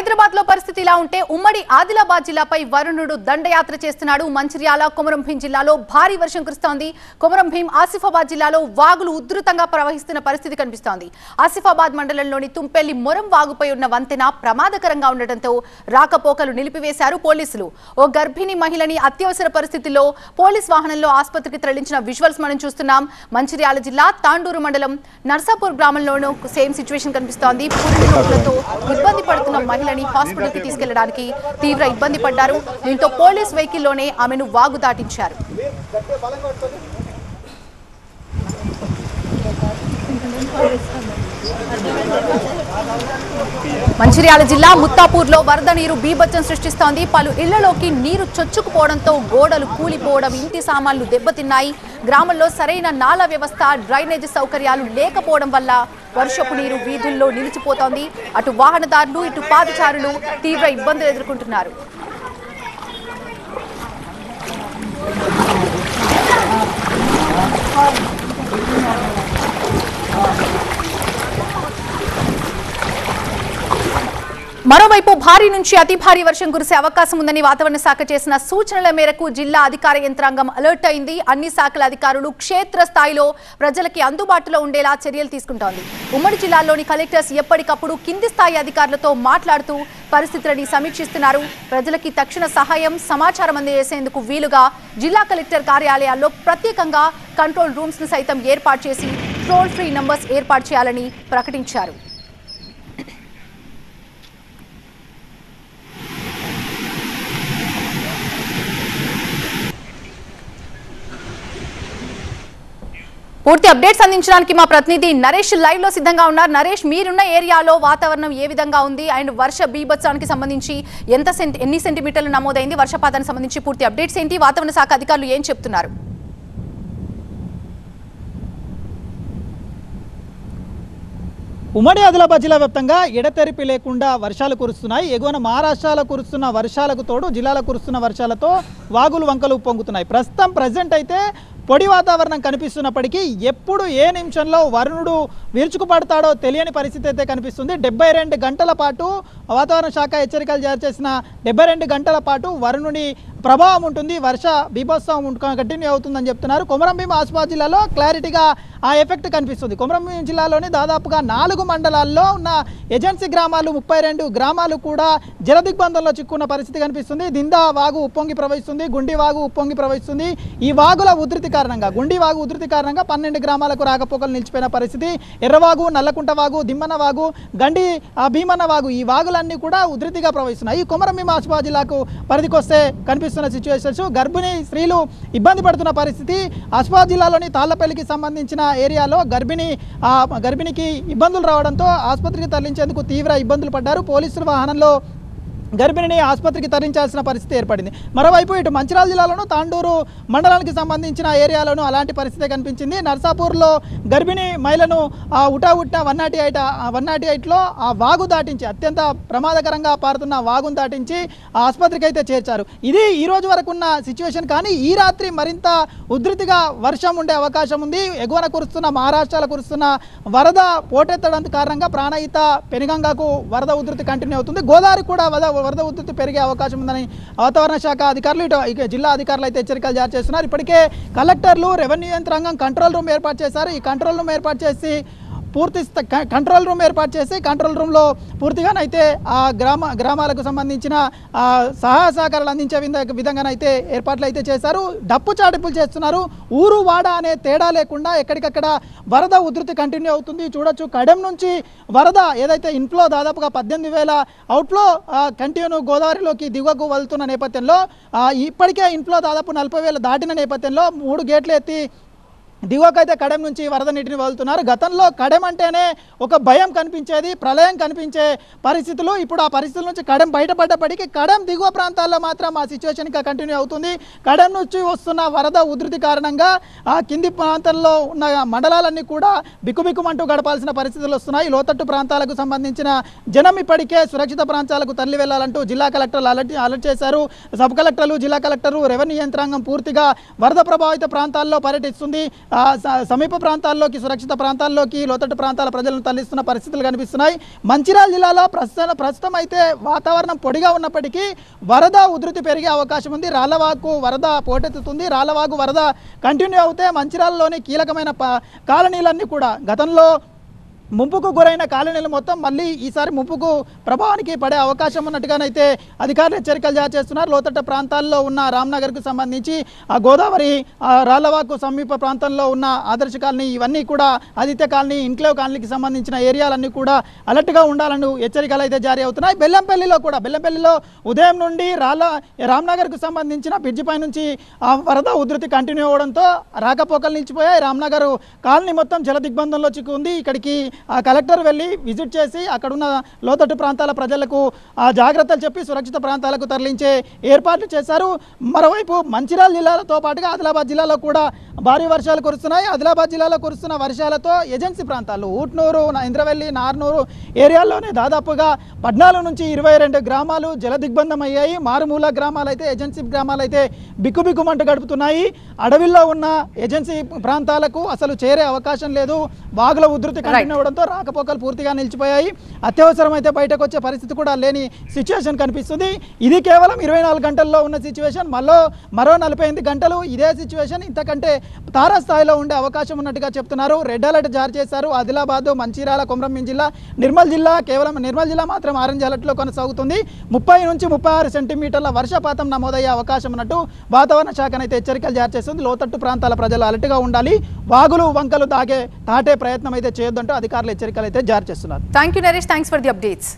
హైదరాబాద్ లో పరిస్థితి ఇలా ఉంటే ఉమ్మడి ఆదిలాబాద్ జిల్లాపై వరుణుడు దండయాత్ర చేస్తున్నాడు. మంచిర్యాల కొమరంభీం జిల్లాలో భారీ వర్షం కురుస్తోంది. కొమరంభీం ఆసిఫాబాద్ జిల్లాలో వాగులు ఉధృతంగా ప్రవహిస్తున్న పరిస్థితి కనిపిస్తోంది. ఆసిఫాబాద్ మండలంలోని తుంపెల్లి మొరం వాగుపై ఉన్న వంతెన ప్రమాదకరంగా ఉండటంతో రాకపోకలు నిలిపివేశారు పోలీసులు. ఓ గర్భిణీ మహిళని అత్యవసర పరిస్థితుల్లో పోలీస్ వాహనంలో ఆసుపత్రికి తరలించిన విజువల్స్ మనం చూస్తున్నాం. మంచిర్యాల జిల్లా తాండూరు మండలం నర్సాపూర్ గ్రామంలోనూ సేమ్ సిచ్యువేషన్ కనిపిస్తోంది. పురుటి నొప్పులతో ఇబ్బంది పడుతున్న మహిళని హాస్పిటల్ కి తీసుకెళ్లడానికి తీవ్ర ఇబ్బంది పడ్డారు. దీంతో పోలీస్ వెహికల్లోనే ఆమెను వాగు దాటించారు. మంచిర్యాల జిల్లా ముత్తాపూర్లో వరద నీరు బీభత్సం సృష్టిస్తోంది. పలు ఇళ్లలోకి నీరు చొచ్చుకుపోవడంతో గోడలు కూలిపోవడం, ఇంటి సామాన్లు దెబ్బతిన్నాయి. గ్రామంలో సరైన నాలా వ్యవస్థ, డ్రైనేజ్ సౌకర్యాలు లేకపోవడం వల్ల వర్షపు నీరు వీధుల్లో నిలిచిపోతోంది. అటు వాహనదారులు, ఇటు పాదచారులు తీవ్ర ఇబ్బందులు ఎదుర్కొంటున్నారు. మరోవైపు భారీ నుంచి అతి భారీ వర్షం కురిసే అవకాశం ఉందని వాతావరణ శాఖ చేసిన సూచనల మేరకు జిల్లా అధికార యంత్రాంగం అలర్ట్ అయింది. అన్ని శాఖల అధికారులు క్షేత్రస్థాయిలో ప్రజలకి అందుబాటులో ఉండేలా చర్యలు తీసుకుంటోంది. ఉమ్మడి జిల్లాల్లోని కలెక్టర్స్ ఎప్పటికప్పుడు కింది స్థాయి అధికారులతో మాట్లాడుతూ పరిస్థితులని సమీక్షిస్తున్నారు. ప్రజలకి తక్షణ సహాయం, సమాచారం అందజేసేందుకు వీలుగా జిల్లా కలెక్టర్ కార్యాలయాల్లో ప్రత్యేకంగా కంట్రోల్ రూమ్స్ ను సైతం ఏర్పాటు చేసి టోల్ ఫ్రీ నంబర్స్ ఏర్పాటు చేయాలని ప్రకటించారు. పూర్తి అప్డేట్స్ అందించడానికి మా ప్రతినిధి నరేష్ లైవ్ లో సిద్ధంగా ఉన్నారు. నరేష్, మీరున్న ఏరియాలో వాతావరణం ఏ విధంగా ఉంది అండ్ వర్ష బీభత్సానికి సంబంధించి ఎన్ని సెంటీమీటర్లు నమోదైంది, వర్షపాతానికి సంబంధించి పూర్తి అప్డేట్స్ ఏంటి, వాతావరణ శాఖ అధికారులు ఏం చెప్తున్నారు? ఉమ్మడి ఆదిలాబాద్ జిల్లా వ్యాప్తంగా ఎడతెరిపి లేకుండా వర్షాలు కురుస్తున్నాయి. ఎగువన మహారాష్ట్రలో కురుస్తున్న వర్షాలకు తోడు జిల్లాలో కురుస్తున్న వర్షాలతో వాగులు వంకలు పొంగుతున్నాయి. ప్రజెంట్ అయితే పొడి వాతావరణం కనిపిస్తున్నప్పటికీ ఎప్పుడు ఏ నిమిషంలో వరుణుడు విరుచుకుపడతాడో తెలియని పరిస్థితి అయితే కనిపిస్తుంది. 72 గంటల పాటు వాతావరణ శాఖ హెచ్చరికలు జారీ చేసిన 72 గంటల పాటు వరుణుని ప్రభావం ఉంటుంది. వర్ష బీభత్సం కంటిన్యూ అవుతుందని చెప్తున్నారు. కొమరంభీం ఆసిఫాబాద్ జిల్లాలో క్లారిటీగా ఆ ఎఫెక్ట్ కనిపిస్తుంది. కొమరంభీం జిల్లాలోని దాదాపుగా 4 మండలాల్లో ఉన్న ఏజెన్సీ గ్రామాలు 32 గ్రామాలు కూడా జలదిగ్బంధంలో చిక్కున్న పరిస్థితి కనిపిస్తుంది. దిందా వాగు ఉప్పొంగి ప్రవహిస్తుంది, గుండి వాగు ఉప్పొంగి ప్రవహిస్తుంది. ఈ వాగుల ఉధృతి కారణంగా, గుండి వాగు ఉధృతి కారణంగా 12 గ్రామాలకు రాకపోకలు నిలిచిపోయిన పరిస్థితి. ఎర్రవాగు, నల్లకుంట వాగు, దిమ్మన్న వాగు, గండి భీమన్న వాగు, ఈ వాగులన్నీ కూడా ఉధృతిగా ప్రవహిస్తున్నాయి. ఈ కొమరంభీం ఆసిఫాబాద్ జిల్లాకు పరిధికొస్తే కనిపిస్తున్న సిచ్యువేషన్స్, గర్భిణీ స్త్రీలు ఇబ్బంది పడుతున్న పరిస్థితి. ఆసిఫాబాద్ జిల్లాలోని తాళ్లపల్లికి సంబంధించిన ఏరియాలో గర్భిణికి ఇబ్బందులు రావడంతో ఆసుపత్రికి తరలించేందుకు తీవ్ర ఇబ్బందులు పడ్డారు. పోలీసుల వాహనంలో గర్భిణిని ఆసుపత్రికి తరలించాల్సిన పరిస్థితి ఏర్పడింది. మరోవైపు ఇటు మంచిర్యాల జిల్లాలోనూ తాండూరు మండలానికి సంబంధించిన ఏరియాలోనూ అలాంటి పరిస్థితి కనిపించింది. నర్సాపూర్లో గర్భిణీ మహిళను ఉటావుట్న 108లో ఆ వాగు దాటించి, అత్యంత ప్రమాదకరంగా పారుతున్న వాగును దాటించి ఆసుపత్రికి అయితే చేర్చారు. ఇది ఈ రోజు వరకు ఉన్న సిచ్యువేషన్. కానీ ఈ రాత్రి మరింత ఉధృతిగా వర్షం ఉండే అవకాశం ఉంది. ఎగువన కురుస్తున్న మహారాష్ట్రలో కురుస్తున్న వరద పోటెత్తడం కారణంగా ప్రాణహిత పెనుగంగకు వరద ఉధృతి కంటిన్యూ అవుతుంది. గోదావరి కూడా వరద ఉధృతి పెరిగే అవకాశం ఉందని వాతావరణ శాఖ అధికారులు, ఇటు జిల్లా అధికారులు అయితే హెచ్చరికలు జారీ చేస్తున్నారు. ఇప్పటికే కలెక్టర్లు, రెవెన్యూ యంత్రాంగం కంట్రోల్ రూమ్ ఏర్పాటు చేశారు. ఈ కంట్రోల్ రూమ్ ఏర్పాటు చేసి కంట్రోల్ రూమ్లో పూర్తిగానైతే ఆ గ్రామాలకు సంబంధించిన సహాయ సహకారాలు అందించే విధంగానైతే ఏర్పాట్లు అయితే చేశారు. డప్పు చాటింపులు చేస్తున్నారు. ఊరు వాడ అనే తేడా లేకుండా ఎక్కడికక్కడ వరద ఉధృతి కంటిన్యూ అవుతుంది. చూడొచ్చు, కడెం నుంచి వరద ఏదైతే ఇన్ఫ్లో దాదాపుగా 18,000, అవుట్ఫ్లో కంటిన్యూ గోదావరిలోకి దిగువకు వెళ్తున్న నేపథ్యంలో ఇప్పటికే ఇన్ఫ్లో దాదాపు 40,000 దాటిన నేపథ్యంలో 3 గేట్లు ఎత్తి దిగువకైతే కడెం నుంచి వరద నీటిని వదులుతున్నారు. గతంలో కడెం అంటేనే ఒక భయం కనిపించేది, ప్రళయం కనిపించే పరిస్థితులు. ఇప్పుడు ఆ పరిస్థితుల నుంచి కడెం బయటపడ్డప్పటికీ కడెం దిగువ ప్రాంతాల్లో మాత్రం ఆ సిచ్యువేషన్ ఇంకా కంటిన్యూ అవుతుంది. కడెం నుంచి వస్తున్న వరద ఉధృతి కారణంగా ఆ కింది ప్రాంతాల్లో ఉన్న మండలాలన్నీ కూడా బిక్కుబిక్కుమంటూ గడపాల్సిన పరిస్థితులు వస్తున్నాయి. లోతట్టు ప్రాంతాలకు సంబంధించిన జనం ఇప్పటికే సురక్షిత ప్రాంతాలకు తరలి వెళ్లాలంటూ జిల్లా కలెక్టర్లు అలర్ట్ చేశారు. సబ్ కలెక్టర్లు, జిల్లా కలెక్టర్లు, రెవెన్యూ యంత్రాంగం పూర్తిగా వరద ప్రభావిత ప్రాంతాల్లో పర్యటిస్తుంది. సమీప ప్రాంతాల్లోకి సురక్షిత ప్రాంతాల్లోకి లోతట్టు ప్రాంతాల ప్రజలను తరలిస్తున్న పరిస్థితులు కనిపిస్తున్నాయి. మంచిర్యాల జిల్లాలో ప్రస్తుతం అయితే వాతావరణం పొడిగా ఉన్నప్పటికీ వరద ఉధృతి పెరిగే అవకాశం ఉంది. రాళ్లవాగు వరద పోటెత్తుతుంది. రాళ్లవాగు వరద కంటిన్యూ అవుతే మంచిర్యాలలోని కీలకమైన కాలనీలన్నీ కూడా గతంలో ముంపుకు గురైన కాలనీలు మొత్తం మళ్ళీ ఈసారి ముంపుకు ప్రభావానికి పడే అవకాశం ఉన్నట్టుగానైతే అధికారులు హెచ్చరికలు జారీ చేస్తున్నారు. లోతట్ట ప్రాంతాల్లో ఉన్న రామ్నగర్కు సంబంధించి ఆ గోదావరి రాళ్లవాగు సమీప ప్రాంతంలో ఉన్న ఆదర్శ కాలనీ ఇవన్నీ కూడా ఆదిత్య కాలనీ ఇన్క్లేవ్ కాలనీకి సంబంధించిన ఏరియాలన్నీ కూడా అలర్ట్గా ఉండాలని హెచ్చరికలు అయితే జారీ అవుతున్నాయి. బెల్లంపల్లిలో ఉదయం నుండి రామ్నగర్కు సంబంధించిన బ్రిడ్జి పై నుంచి ఆ వరద ఉధృతి కంటిన్యూ అవడంతో రాకపోకలు నిలిచిపోయాయి. రామ్నగర్ కాలనీ మొత్తం జల దిగ్బంధంలో చిక్కుంది. ఇక్కడికి కలెక్టర్ వెళ్ళి విజిట్ చేసి అక్కడున్న లోతట్టు ప్రాంతాల ప్రజలకు జాగ్రత్తలు చెప్పి సురక్షిత ప్రాంతాలకు తరలించే ఏర్పాట్లు చేశారు. మరోవైపు మంచిర్యాల జిల్లాలతో పాటుగా ఆదిలాబాద్ జిల్లాలో కూడా భారీ వర్షాలు కురుస్తున్నాయి. ఆదిలాబాద్ జిల్లాలో కురుస్తున్న వర్షాలతో ఏజెన్సీ ప్రాంతాలు ఊట్నూరు, ఇంద్రవెల్లి, నార్నూరు ఏరియాల్లోనే దాదాపుగా 14 నుంచి 22 గ్రామాలు జల దిగ్బంధం అయ్యాయి. మారుమూల గ్రామాలు అయితే ఏజెన్సీ గ్రామాలు అయితే బిక్కుబిక్కుమంటూ గడుపుతున్నాయి. అడవిల్లో ఉన్న ఏజెన్సీ ప్రాంతాలకు అసలు చేరే అవకాశం లేదు. వాగుల ఉధృతి కంటిన్యూ అవడంతో రాకపోకలు పూర్తిగా నిలిచిపోయాయి. అత్యవసరం అయితే బయటకు వచ్చే పరిస్థితి కూడా లేని సిచ్యువేషన్ కనిపిస్తుంది. ఇది కేవలం 24 గంటల్లో ఉన్న సిచ్యువేషన్. మరో 48 గంటలు ఇదే సిచ్యువేషన్ ఇంతకంటే తారాస్థాయిలో ఉండే అవకాశం ఉన్నట్టుగా చెప్తున్నారు. రెడ్ అలర్ట్ జారీ చేశారు. ఆదిలాబాద్, మంచిర్యాల, కొమరంభీం జిల్లా, నిర్మల్ జిల్లా నిర్మల్ జిల్లా మాత్రం ఆరెంజ్ అలర్ట్లో కొనసాగుతుంది. 30 నుంచి 36 సెంటీమీటర్ల వర్షపాతం నమోదయ్యే అవకాశం ఉన్నట్టు వాతావరణ శాఖనైతే హెచ్చరికలు జారీ చేస్తుంది. లోతట్టు ప్రాంతాల ప్రజలు అలర్ట్గా ఉండాలి. వాగులు వంకలు దాటే ప్రయత్నం అయితే చేయొద్దంటూ అధికారులు హెచ్చరికలు అయితే జారీ చేస్తున్నారు. Thank you Naresh, thanks for the updates.